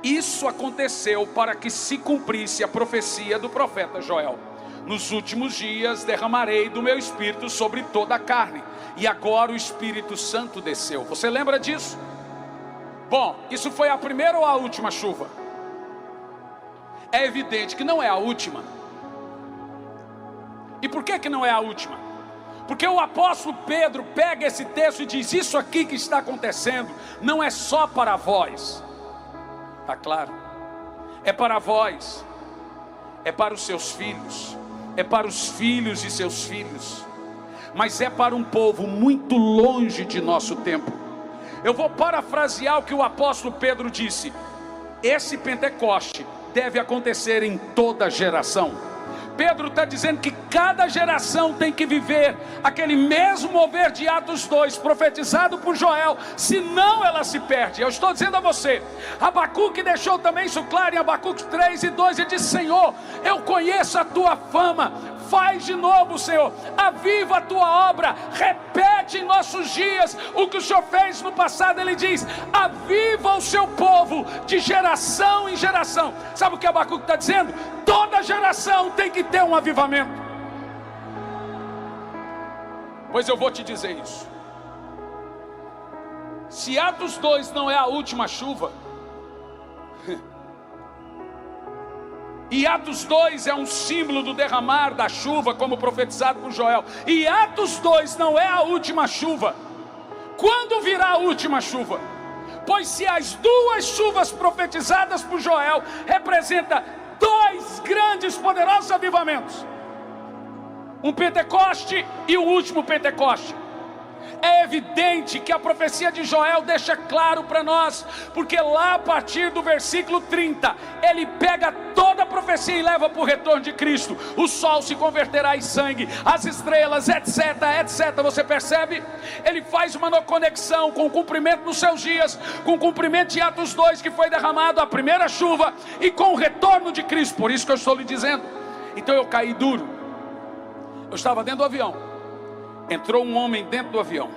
isso aconteceu para que se cumprisse a profecia do profeta Joel: nos últimos dias derramarei do meu espírito sobre toda a carne. E agora o Espírito Santo desceu. Você lembra disso? Bom, isso foi a primeira ou a última chuva? É evidente que não é a última. E por que não é a última? Porque o apóstolo Pedro pega esse texto e diz: isso aqui que está acontecendo não é só para vós. Está claro? É para vós, é para os seus filhos, é para os filhos de seus filhos, mas é para um povo muito longe de nosso tempo. Eu vou parafrasear o que o apóstolo Pedro disse: esse Pentecoste deve acontecer em toda geração. Pedro está dizendo que cada geração tem que viver aquele mesmo mover de Atos 2, profetizado por Joel, senão ela se perde. Eu estou dizendo a você, Abacuque deixou também isso claro em Abacuque 3:2, ele disse: Senhor, eu conheço a tua fama, faz de novo, Senhor, aviva a tua obra, repete em nossos dias o que o Senhor fez no passado. Ele diz: aviva o seu povo de geração em geração. Sabe o que Abacuque está dizendo? Toda geração tem que ter um avivamento. Pois eu vou te dizer isso. Se Atos 2 não é a última chuva, e Atos 2 é um símbolo do derramar da chuva, como profetizado por Joel, e Atos 2 não é a última chuva, quando virá a última chuva? Pois se as duas chuvas profetizadas por Joel representam dois grandes, poderosos avivamentos, um Pentecoste e o último Pentecoste, é evidente que a profecia de Joel deixa claro para nós, porque lá a partir do versículo 30, ele pega toda a profecia e leva para o retorno de Cristo. O sol se converterá em sangue, as estrelas, etc, etc. Você percebe? Ele faz uma conexão com o cumprimento dos seus dias, com o cumprimento de Atos 2, que foi derramado a primeira chuva, e com o retorno de Cristo. Por isso que eu estou lhe dizendo. Então eu caí duro. Eu estava dentro do avião. Entrou um homem dentro do avião,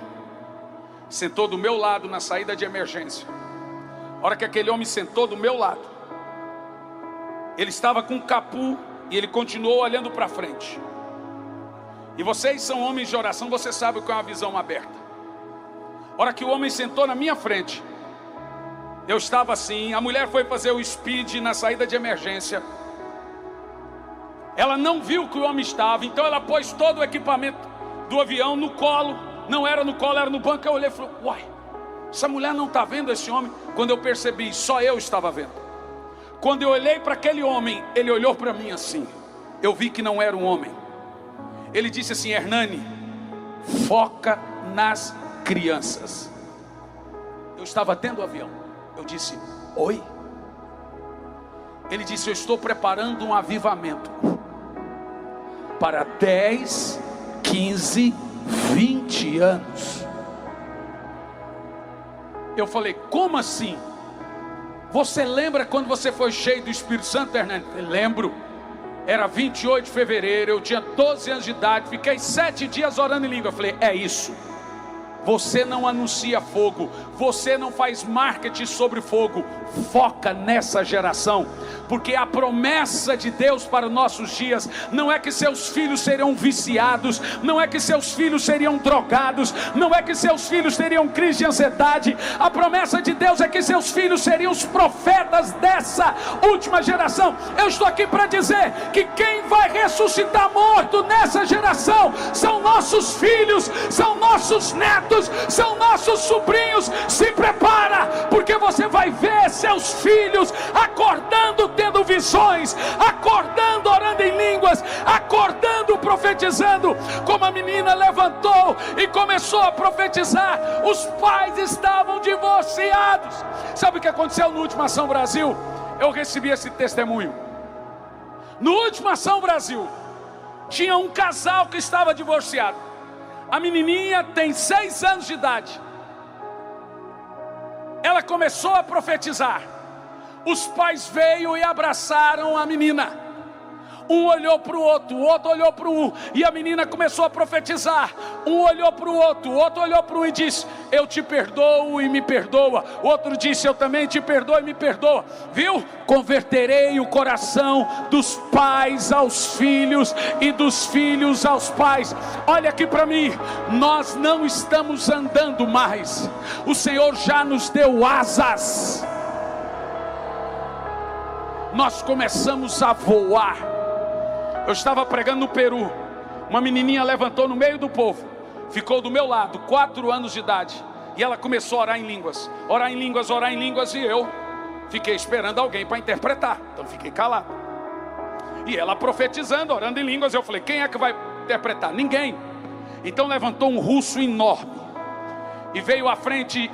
sentou do meu lado na saída de emergência. A hora que aquele homem sentou do meu lado, ele estava com um capu e ele continuou olhando para frente. E vocês são homens de oração, você sabe o que é uma visão aberta. A hora que o homem sentou na minha frente, eu estava assim. A mulher foi fazer o speed na saída de emergência. Ela não viu que o homem estava, então ela pôs todo o equipamento do avião no colo. Não era no colo, era no banco. Eu olhei e falei: uai, essa mulher não está vendo esse homem? Quando eu percebi, só eu estava vendo. Quando eu olhei para aquele homem, ele olhou para mim assim. Eu vi que não era um homem. Ele disse assim: Hernani, foca nas crianças. Eu estava dentro do avião. Eu disse: oi? Ele disse: eu estou preparando um avivamento para 10, 15, 20 anos. Eu falei: como assim? Você lembra quando você foi cheio do Espírito Santo, Hernani? Eu lembro. Era 28 de fevereiro, eu tinha 12 anos de idade, fiquei 7 dias orando em língua. Eu falei: é isso. Você não anuncia fogo, você não faz marketing sobre fogo, foca nessa geração, porque a promessa de Deus para os nossos dias não é que seus filhos seriam viciados, não é que seus filhos seriam drogados, não é que seus filhos teriam crise de ansiedade. A promessa de Deus é que seus filhos seriam os profetas dessa última geração. Eu estou aqui para dizer que quem vai ressuscitar morto nessa geração são nossos filhos, são nossos netos, são nossos sobrinhos. Se prepara, porque você vai ver seus filhos acordando, tendo visões, acordando, orando em línguas, acordando, profetizando. Como a menina levantou e começou a profetizar, os pais estavam divorciados. Sabe o que aconteceu no Última Ação Brasil? Eu recebi esse testemunho. No Última Ação Brasil, tinha um casal que estava divorciado. A menininha tem 6 anos de idade. Ela começou a profetizar. Os pais veio e abraçaram a menina. Um olhou para o outro olhou para um, e a menina começou a profetizar. Um olhou para o outro olhou para um e disse: eu te perdoo e me perdoa. O outro disse: eu também te perdoo e me perdoa. Viu? Converterei o coração dos pais aos filhos e dos filhos aos pais. Olha aqui para mim, nós não estamos andando mais. O Senhor já nos deu asas. Nós começamos a voar. Eu estava pregando no Peru. Uma menininha levantou no meio do povo, ficou do meu lado, 4 anos de idade, e ela começou a orar em línguas. Orar em línguas, orar em línguas. E eu fiquei esperando alguém para interpretar. Então fiquei calado. E ela profetizando, orando em línguas. Eu falei, quem é que vai interpretar? Ninguém. Então levantou um russo enorme e veio à frente,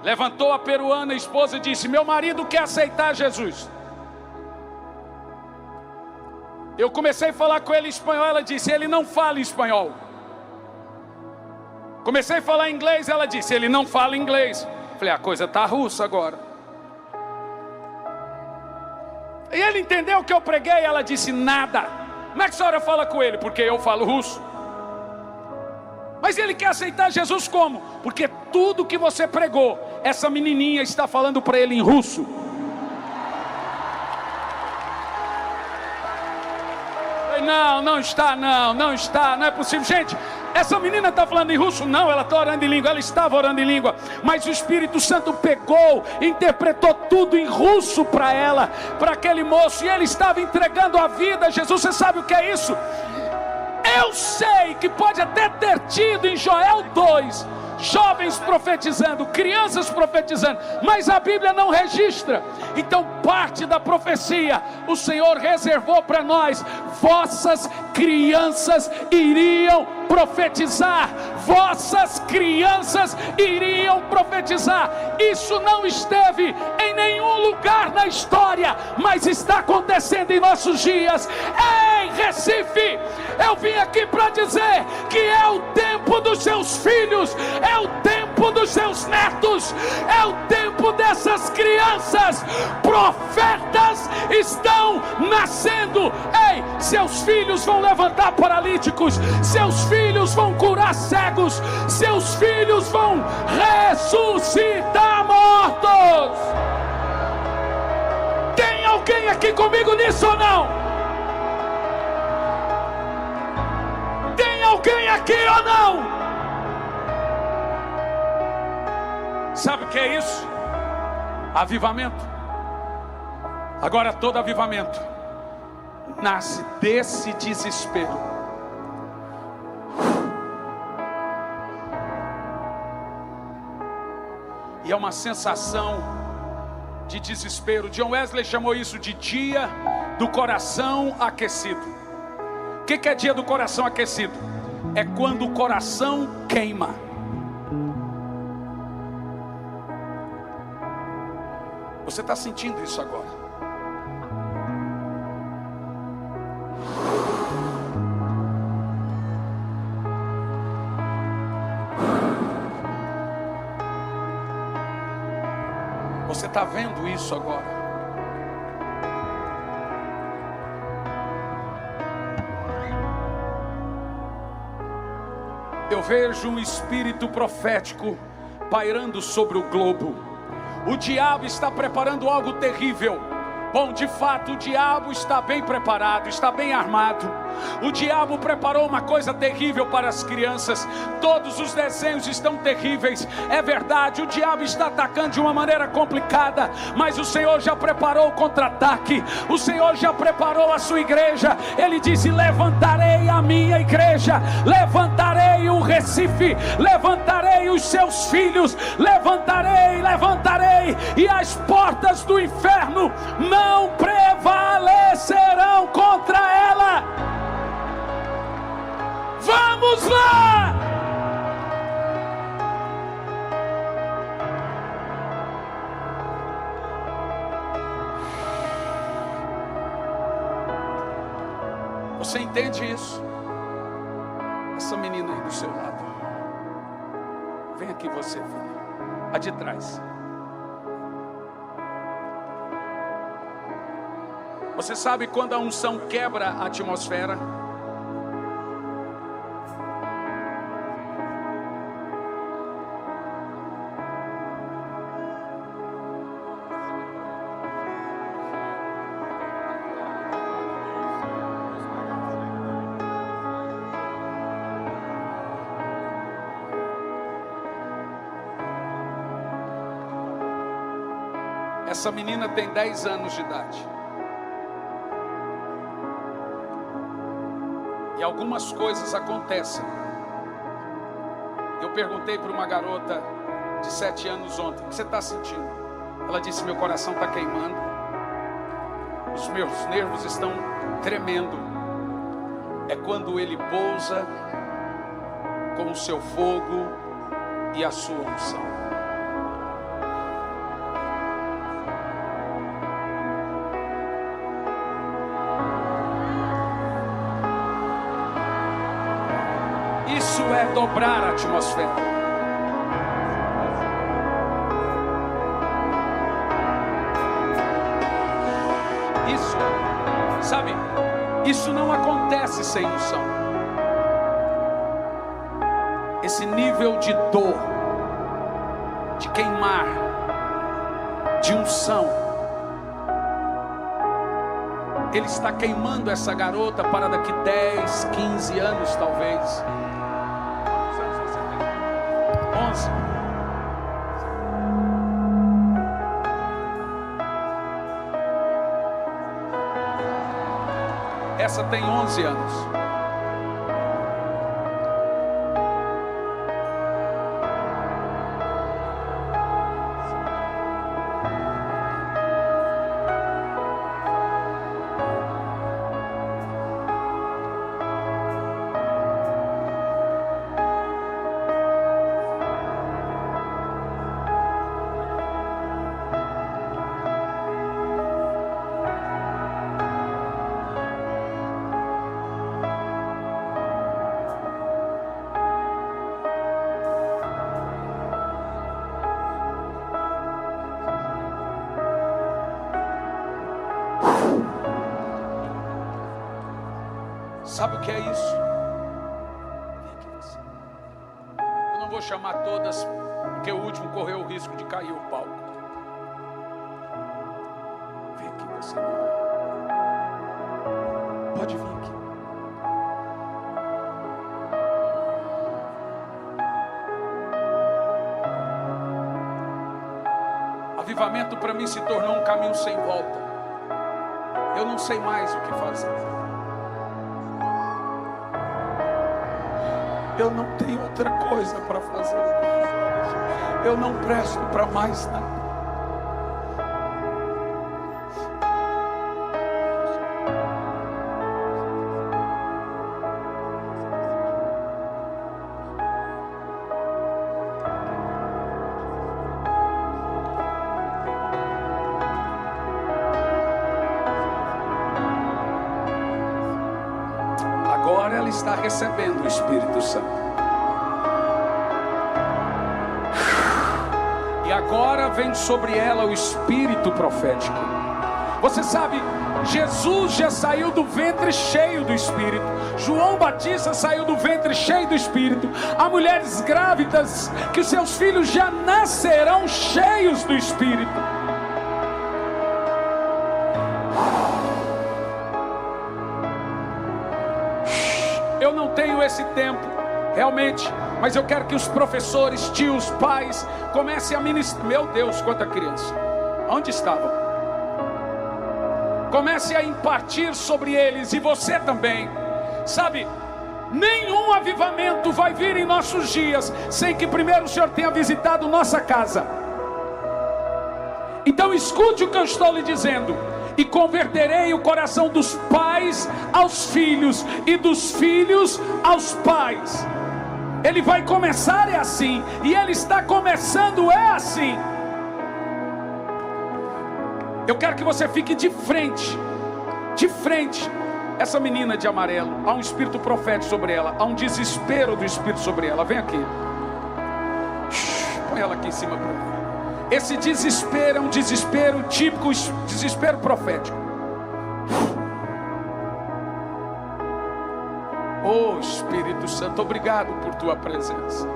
levantou a peruana, a esposa, e disse, meu marido quer aceitar Jesus. Eu comecei a falar com ele em espanhol, ela disse, ele não fala espanhol. Comecei a falar inglês, ela disse, ele não fala inglês. Falei, a coisa está russa agora. E ele entendeu o que eu preguei, ela disse, nada. Como é que a senhora fala com ele? Porque eu falo russo. Mas ele quer aceitar Jesus como? Porque tudo que você pregou, essa menininha está falando para ele em russo. Não está, não é possível. Gente, essa menina está falando em russo? Não, ela está orando em língua, ela estava orando em língua. Mas o Espírito Santo pegou, interpretou tudo em russo para ela, para aquele moço, e ele estava entregando a vida a Jesus. Você sabe o que é isso? Eu sei que pode até ter tido em Joel 2 jovens profetizando, crianças profetizando, mas a Bíblia não registra. Então parte da profecia o Senhor reservou para nós. Vossas crianças iriam profetizar, vossas crianças iriam profetizar. Isso não esteve em nenhum lugar na história, mas está acontecendo em nossos dias. Ei, Recife, eu vim aqui para dizer que é o tempo dos seus filhos, é o tempo dos seus netos, é o tempo dessas crianças. Profetas estão nascendo. Ei, seus filhos vão levantar paralíticos, seus filhos vão curar cegos, seus filhos vão ressuscitar mortos. Tem alguém aqui comigo nisso ou não? Tem alguém aqui ou não? Sabe o que é isso? Avivamento. Agora todo avivamento nasce desse desespero. E é uma sensação de desespero. John Wesley chamou isso de dia do coração aquecido. O que é dia do coração aquecido? É quando o coração queima. Você está sentindo isso agora? Você está vendo isso agora? Eu vejo um espírito profético pairando sobre o globo. O diabo está preparando algo terrível. Bom, de fato o diabo está bem preparado, está bem armado. O diabo preparou uma coisa terrível para as crianças. Todos os desenhos estão terríveis. É verdade, o diabo está atacando de uma maneira complicada, mas o Senhor já preparou o contra-ataque. O Senhor já preparou a sua igreja. Ele disse, levantarei a minha igreja, levantarei o Recife, levantarei os seus filhos, levantarei, e as portas do inferno não prevalecerão contra ela. Vamos lá! Você entende isso? Essa menina aí do seu lado. Vem aqui você, filha. A de trás. Você sabe quando a unção quebra a atmosfera? Essa menina tem 10 anos de idade. E algumas coisas acontecem. Eu perguntei para uma garota de 7 anos ontem, o que você está sentindo? Ela disse, meu coração está queimando. Os meus nervos estão tremendo. É quando Ele pousa com o seu fogo e a sua unção. Isso é dobrar a atmosfera. Isso, sabe, isso não acontece sem unção. Esse nível de dor, de queimar, de unção, Ele está queimando essa garota para daqui 10, 15 anos talvez. 11. Essa tem 11 anos. Sabe o que é isso? Eu não vou chamar todas, porque o último correu o risco de cair o palco. Vem aqui você. Pode vir aqui. Avivamento para mim se tornou um caminho sem volta. Eu não sei mais o que fazer. Eu não tenho outra coisa para fazer. Eu não presto para mais nada. Agora ela está recebendo o Espírito Santo. E agora vem sobre ela o Espírito profético. Você sabe, Jesus já saiu do ventre cheio do Espírito. João Batista saiu do ventre cheio do Espírito. Há mulheres grávidas que seus filhos já nascerão cheios do Espírito. Eu não tenho esse tempo, realmente, mas eu quero que os professores, tios, pais, comecem a ministrar. Meu Deus, quanta criança! Onde estavam? Comece a impartir sobre eles, e você também. Sabe, nenhum avivamento vai vir em nossos dias sem que primeiro o Senhor tenha visitado nossa casa. Então escute o que eu estou lhe dizendo. E converterei o coração dos pais aos filhos, e dos filhos aos pais. Ele vai começar assim, e Ele está começando assim. Eu quero que você fique de frente. Essa menina de amarelo, há um espírito profético sobre ela, há um desespero do Espírito sobre ela. Vem aqui. Põe ela aqui em cima para mim. Esse desespero é um desespero típico, desespero profético. Oh Espírito Santo, obrigado por tua presença.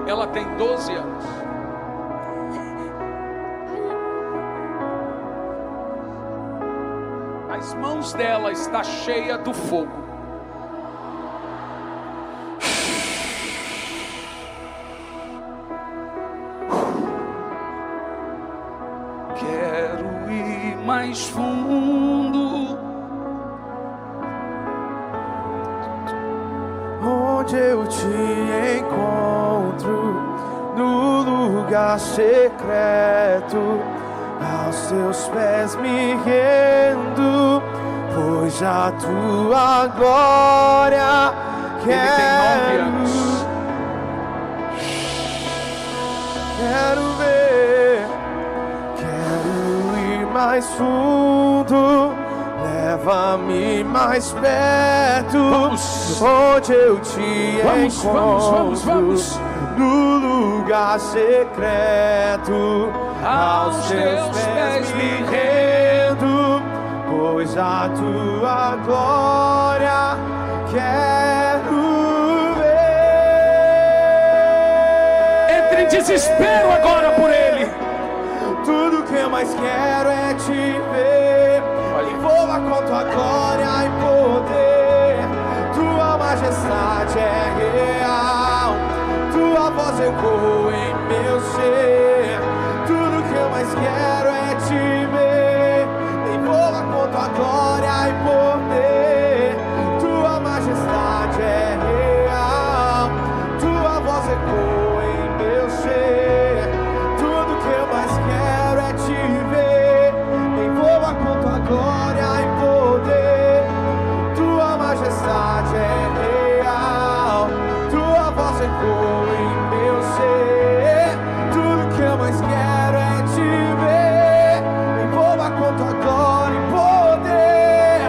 Ela tem 12 anos. As mãos dela estão cheias do fogo. Quero ir mais fundo, onde eu te encontro, no lugar secreto, aos teus pés me rendo, pois a tua glória quero ver, quero ir mais fundo, leva-me mais perto, onde eu te encontro, no lugar secreto, aos teus pés me rendo, pois a tua glória quero ver. Entre em desespero agora por Ele. Tudo que eu mais quero é te ver. Envolva com tua glória e poder. Tua majestade é real. Tua voz ecoa em meu ser. Tudo que eu mais quero é te ver. Envolva com tua glória e poder. Tua majestade é real. Tua voz ecoa em meu ser. Tudo que eu mais quero é te ver. Envolva com tua glória e poder. Tua majestade é real. Tua voz ecoa em meu ser. Tudo que eu mais quero é te ver. Envolva com tua glória e poder.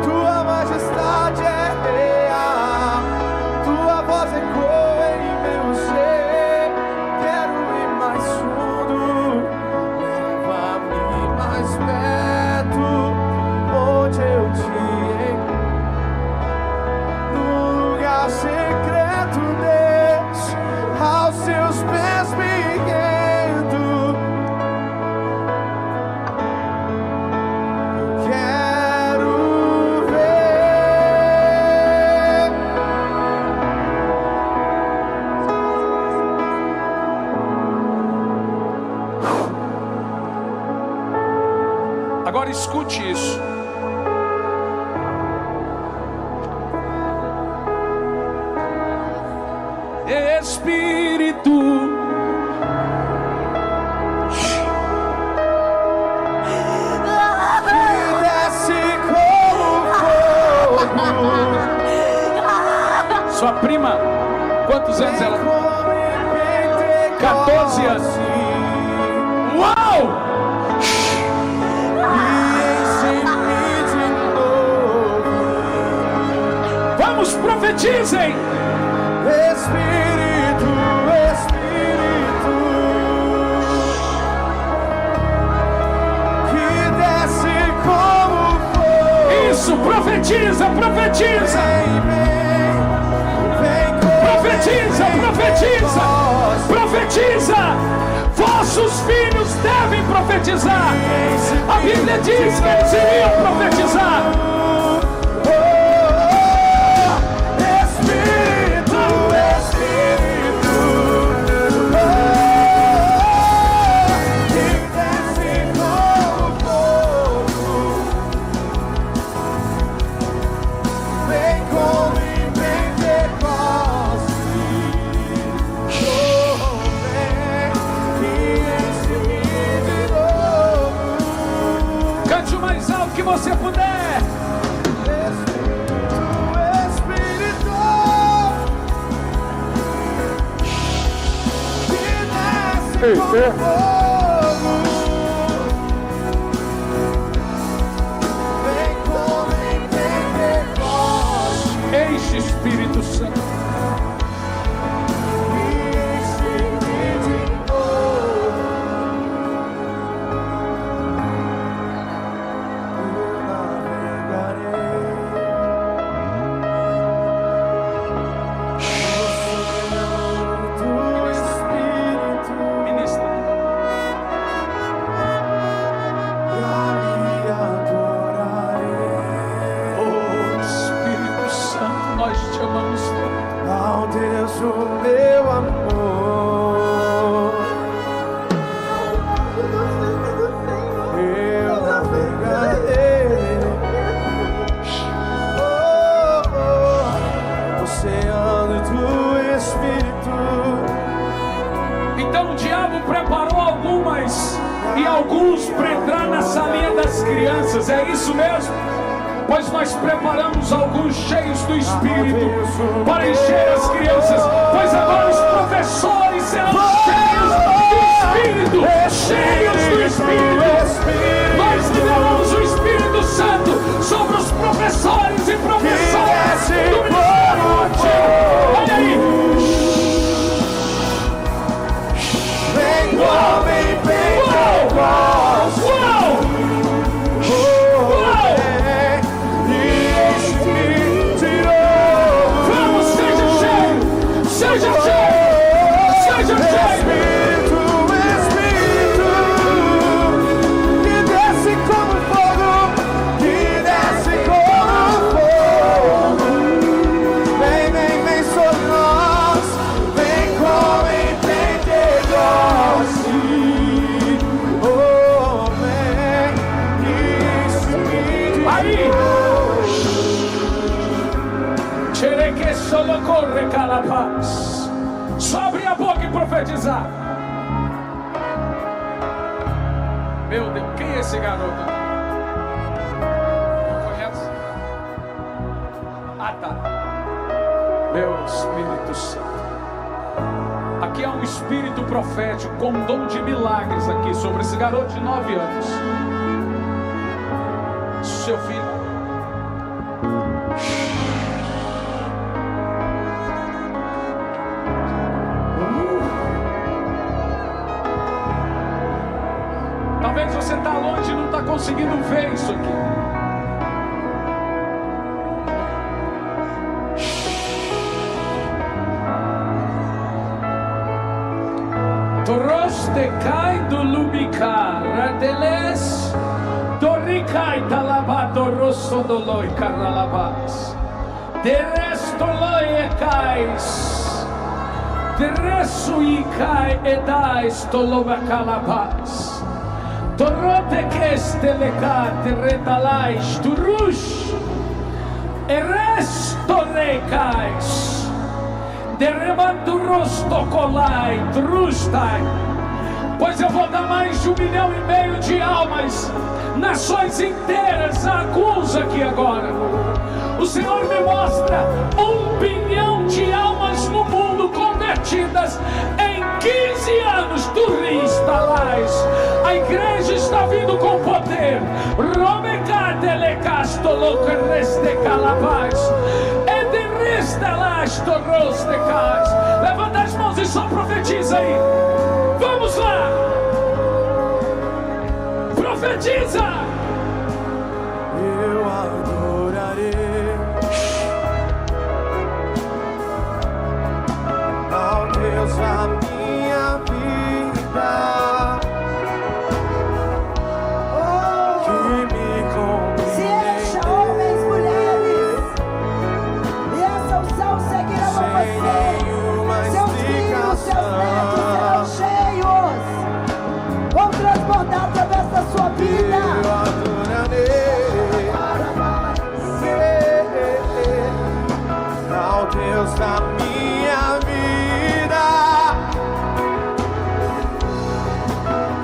Tua majestade é real. Tua voz ecoa em meu ser. Quero ir mais fundo, leva-me mais perto, onde eu te encontro, no lugar secreto, Deus, aos seus pés me rendo. Quero ver. Agora escute isso. Espírito, Que desce como fogo. sua prima, quantos anos ela? 14 anos. Uau! Vamos, profetizem! Espírito, Espírito, que desce como fogo. Isso, profetiza, profetiza! Vem Profetiza, profetiza! Profetiza! Vossos filhos devem profetizar! A Bíblia diz que eles iriam profetizar! Cante o mais alto que você puder. Espírito, que desce como fogo. Vem como em Pentecoste. Enche, Espírito Santo. Me enche-me de novo. Eu navegarei no Senhor do Espírito. Ministra. alguns para entrar na salinha das crianças, é isso mesmo? Pois nós preparamos alguns cheios do Espírito para encher as crianças, pois agora os professores serão cheios do Espírito, cheios do Espírito. Nós liberamos o Espírito Santo sobre os professores e professoras do Ministério. Olha aí. Uau! Vamos, seja cheio! Seja cheio! Seja cheio! Que desce como fogo, que desce como fogo. Vem, vem, vem sobre nós, vem como em Pentecostes. Oh, vem, Espírito. Aí! Xereque solo corre calapaz. Só abrir a boca e profetizar. Meu Deus, quem é esse garoto aqui? Não conhece? Ah, tá. Meu Espírito Santo. Aqui há um espírito profético com um dom de milagres aqui sobre esse garoto de 9 anos. Seu filho. Talvez você está longe e não está conseguindo ver isso aqui. Toroste cai do lubicar, rateles, doricai talabato rosto doloi caralabas, derestoloi e cais, deresso e cai e dais tolobacalabas. Torrote que estelecate retalais turush eresto recais derremando rosto colai trustai. Pois eu vou dar mais de 1,5 milhão de almas, nações inteiras, alguns aqui agora. O Senhor me mostra 1 bilhão de almas no mundo convertidas em 15 anos. Turistalais, a igreja está vindo com poder. Levanta as mãos e só profetiza aí. Vamos lá. Profetiza. Eu adorarei ao Deus da minha vida, que me compreende. Se encha, homens, mulheres, e essa unção seguirá você. Seus filhos, seus netos serão cheios, vão transbordar através da sua vida. Eu adorarei ao Deus da minha vida,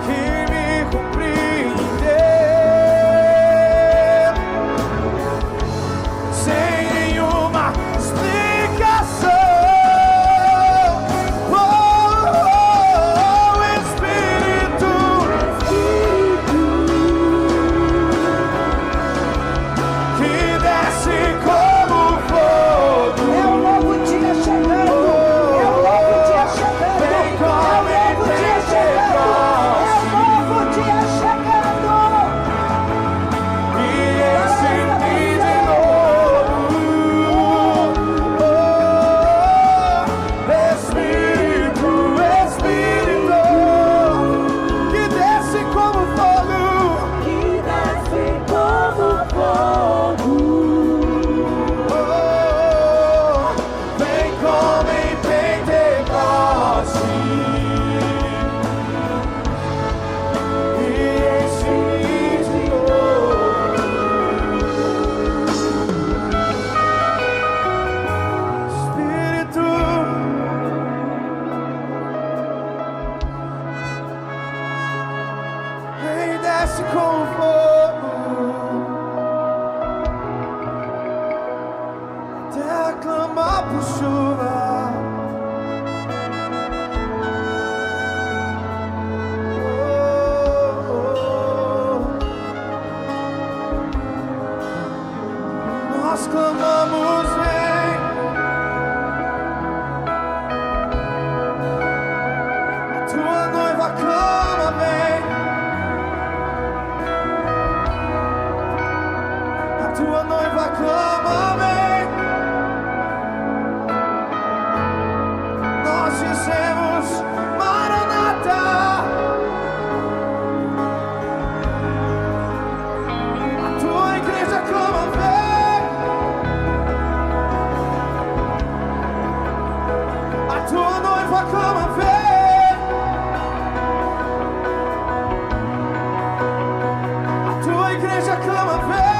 que me compreendeu sem nenhuma explicação. Oh, Espírito, desce com fogo, a terra clama por chuva. Nós clamamos, vem. A tua noiva clama, vem. A tua noiva clama, vem. Nós dizemos, Maranata. A tua igreja clama, vem. A tua noiva clama, vem. A tua igreja clama, vem.